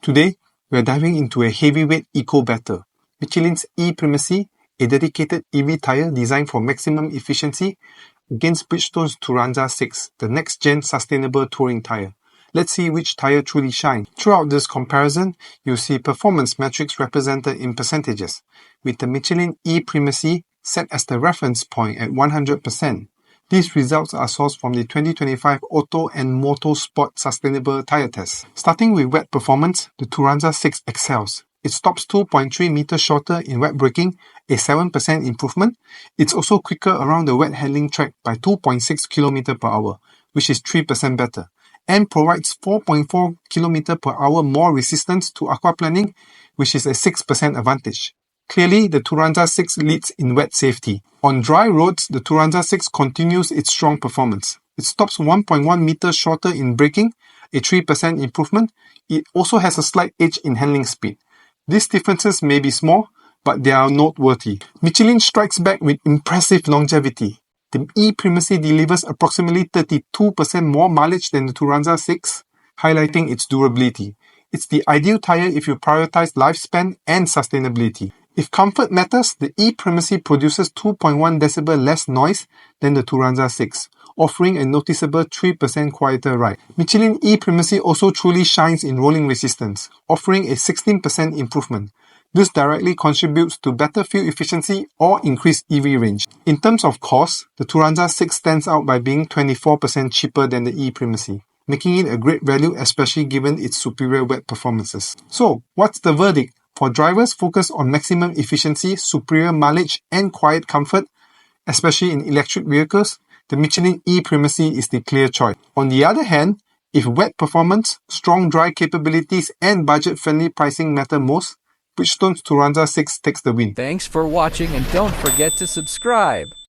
Today, we are diving into a heavyweight eco battle, Michelin's e.Primacy, a dedicated EV tyre designed for maximum efficiency, against Bridgestone's Turanza 6, the next-gen sustainable touring tyre. Let's see which tyre truly shines. Throughout this comparison, you'll see performance metrics represented in percentages, with the Michelin e.Primacy set as the reference point at 100%. These results are sourced from the 2025 Auto and Motorsport Sustainable Tyre Test. Starting with wet performance, the Turanza 6 excels. It stops 2.3 meters shorter in wet braking, a 7% improvement. It's also quicker around the wet handling track by 2.6 km per hour, which is 3% better, and provides 4.4 km per hour more resistance to aquaplaning, which is a 6% advantage. Clearly, the Turanza 6 leads in wet safety. On dry roads, the Turanza 6 continues its strong performance. It stops 1.1 meters shorter in braking, a 3% improvement. It also has a slight edge in handling speed. These differences may be small, but they are noteworthy. Michelin strikes back with impressive longevity. The e.Primacy delivers approximately 32% more mileage than the Turanza 6, highlighting its durability. It's the ideal tyre if you prioritize lifespan and sustainability. If comfort matters, the e.Primacy produces 2.1 decibel less noise than the Turanza 6, offering a noticeable 3% quieter ride. Michelin e.Primacy also truly shines in rolling resistance, offering a 16% improvement. This directly contributes to better fuel efficiency or increased EV range. In terms of cost, the Turanza 6 stands out by being 24% cheaper than the e.Primacy, making it a great value, especially given its superior wet performances. So, what's the verdict? For drivers focused on maximum efficiency, superior mileage, and quiet comfort, especially in electric vehicles, the Michelin e.Primacy is the clear choice. On the other hand, if wet performance, strong dry capabilities, and budget-friendly pricing matter most, Bridgestone's Turanza 6 takes the win. Thanks for watching, and don't forget to subscribe.